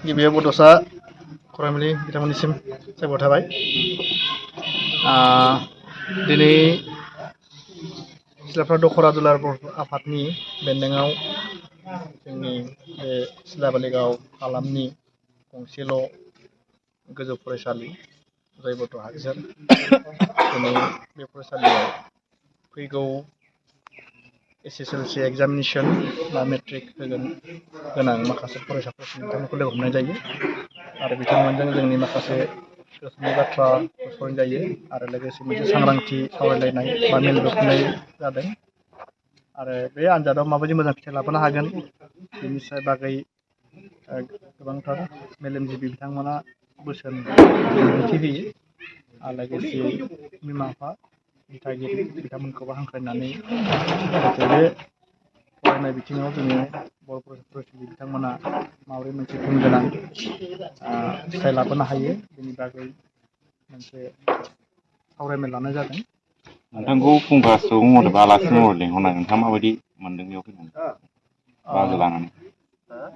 गिबियाव बड'सा खौरांबिलि बिथांमोननिसिम साबायखर थाबाय। दिनै सिलाफ्रा दख'र दुलार आफादनि बेन्दोङाव जोंनि बे सिलाबालिगाव हालामनि गंसेल' गोजौ फरायसालि जाय बड' हागजार दिनै बे फरायसालियाव फैगौ HSLC एग्जामिनेशन बा मेट्रिक होगोन गोनां माखासे फरायसाफोरखौ बिथांमोनखौ लोगो हमनाय जायो आरो बिथांमोनजों जोंनि माखासे गोसोनि बाथ्रा सावरायनाय जायो आरो लोगोसे मोनसे सांग्रांथि सावरायलायनाय बा मेल बेखेवनाय जादों आरो बे आनजादाव माबायदि मोजां फिथाइ लाबोनो हागोन बेनि बागै गोबांथार मेलेमजिबि बिथांमोना बोसोन बिबुंथि होयो आरो लोगोसे बिमा बिफा दिथागिरि बिथांमोनखौबो हांख्रायनानै बे फरायनाय बिथिङाव जोङो बर' फरायसालि बिथांमोना माबोरै मोनसे गुन गोनां फिथाइ लाबोनो हायो बेनि बागै मोनसे सावरायमेल लानाय जादों। नोंथांखौ फुंखा सुबुं महरै बा आलासि महरै लिंहरनाय नोंथाङा माबायदि मोनदों बेयाव फैनानै बाहागो लानानै?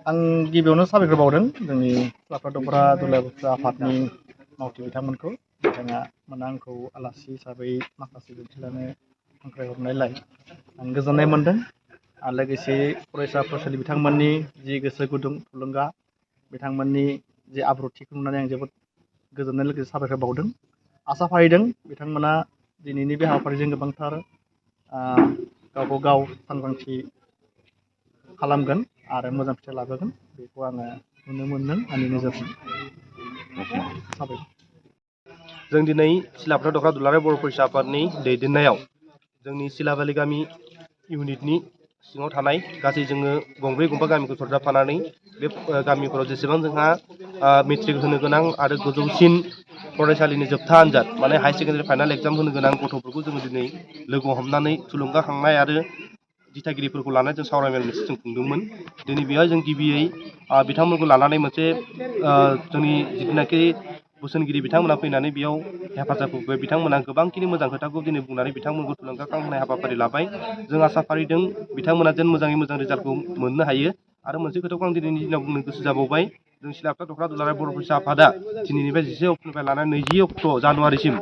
आं गिबियावनो साबायखर बावदों जोंनि सिलाफ्रा दख'रा दुलार आफादनि मावथि बिथांमोनखौ बिथांमोना आंखौ आलासि हिसाबै माखासे बिबुंथि लानो हांख्रायहरनायलाय आं गोजोननाय मोनदों आरो लोगोसे फरायसा फरायसुलि बिथांमोननि जि गोसो गुदुं थुलुंगा बिथांमोननि जि आब्रुथिखौ नुनानै आं जोबोद गोजोननाय लोगोसे साबायखर बावदों। आसा फारिदों बिथांमोना दिनैनि बे हाबाफारिजों गोबांथार गावखौ गाव सांग्रांथि खालामगोन आरो मोजां फिथाइ लाबोगोन बेखौ आङो नुनो मोनदों आंनि नोजोरजों। साबायखर। जों दिनै सिलाफ्रा दख'र दुलाराय बर' फरायसा आफादनि दैदेननायाव जोंनि सिलाबालि गामि इउनिटनि सिङाव थानाय गासै जोङो गंब्रै गंबा गामिखौ सरजाबफानानै बे गामिफोराव जेसेबां जोंहा मेट्रिक होनो गोनां आरो गोजौसिन फरायसालिनि जोबथा आनजाद माने हाई सेकेन्डारि फाइनाल एग्जाम होनो गोनां गथ'फोरखौ जोङो दिनै लोगो हमनानै थुलुंगाखांनाय आरो दिथागिरिफोरखौ लानानै जों सावरायमेल मोनसे जों खुंदोंमोन। दिनै बेवहाय जों गिबियै बिथांमोनखौ लानानै मोनसे जोंनि जिथुनाखि बोसोनगिरि बिथांमोना फैनानै बेयाव हेफाजाब होबाय। बिथांमोना गोबांखिनि मोजां खोथाखौ दिनै बुंनानै बिथांमोनखौ थुलुंगाखांहोनाय हाबाफारि लाबाय। जों आसा फारिदों बिथांमोना जेन मोजाङै मोजां रिजाल्टखौ मोननो हायो आरो मोनसे खोथाखौ आं दिनैनि दिनाव बुंनो गोसो जाबावबाय जों सिलाफ्रा दख'र दुलाराय बर' फरायसा आफादा दिनैनिफ्राय 11 अक्ट'निफ्राय लानानै 20 अक्ट' जानुवारिसिम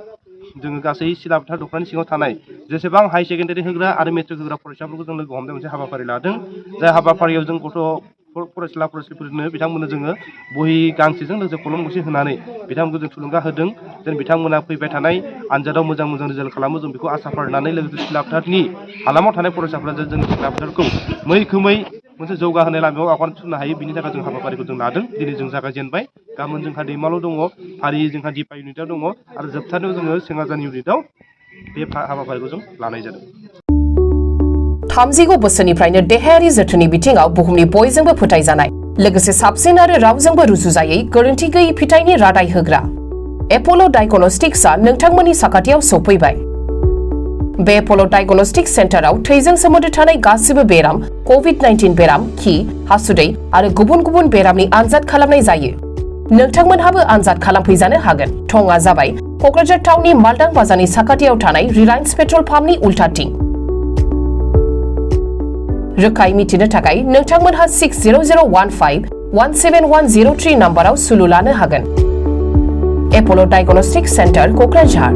जोङो गासै सिलाफ्रा दख'रनि सिङाव थानाय जेसेबां हाई सेकेन्डारि होग्रा आरो मेट्रिक होग्रा फरायसाफोरखौ जों लोगो हमनाय मोनसे हाबाफारि लादों। जाय हाबाफारियाव जों गथ' फरायसुला फरायसुलिफोरनो बिथांमोननो जोङो बहि गांसेजों लोगोसे कलम गंसे होनानै बिथांमोनखौ जों थुलुंगा होदों जेन बिथांमोना फैबाय थानाय आनजादाव मोजां मोजां रिजाल्ट खालामो जों बेखौ आसा फारिनानै लोगोसे सिलाफोथारनि हालामाव थानाय फरायसाफोरा जोंनि सिलाफोथारखौ मैखोमै मोनसे जौगाहोनाय लामायाव आगान सुरनो हायो बिनि थाखाय जों हाबाफारिखौ जों लादों। दिनै जों जागायजेनबाय गाबोन जोंहा दैमालु दङ, फारियै जोंहा दिपा इउनिटआव दङ आरो जोबथारनायाव जोङो सेङाजान इउनिटआव बे हाबाफारिखौ जों लानाय जादों। 30 बोसोरनिफ्रायनो देहायारि जोथोननि बिथिङाव बुहुमनि बयजोंबो फोथायजानाय लोगोसे साबसिन आरो रावजोंबो रुजुजायै गोरोन्थि गैयै फिथाइनि रादाय होग्रा एप'ल' डायग्नोस्टिक्सआ नोंथांमोननि साखाथियाव सौफैबाय। बे एप'ल' डायग्नोस्टिक्स सेन्टाराव थैजों सोमोन्दो थानाय गासिबो बेराम, कभिड-19 बेराम, खि, हासुदै आरो गुबुन गुबुन बेरामनि आनजाद खालामनाय जायो। नोंथांमोनहाबो आनजाद खालामफैजानो हागोन। थंआ जाबाय क'क्राझार टाउननि मालदां बाजारनि साखाथियाव थानाय रिलायन्स पेट्रल पाम्पनि उल्टाथिं। रोखायै मिथिनो थाखाय नोंथांमोनहा 6001517103 नाम्बाराव सुलु लानो हागोन। एप'ल' डायग्नोस्टिक्स सेन्टार क'क्राझार।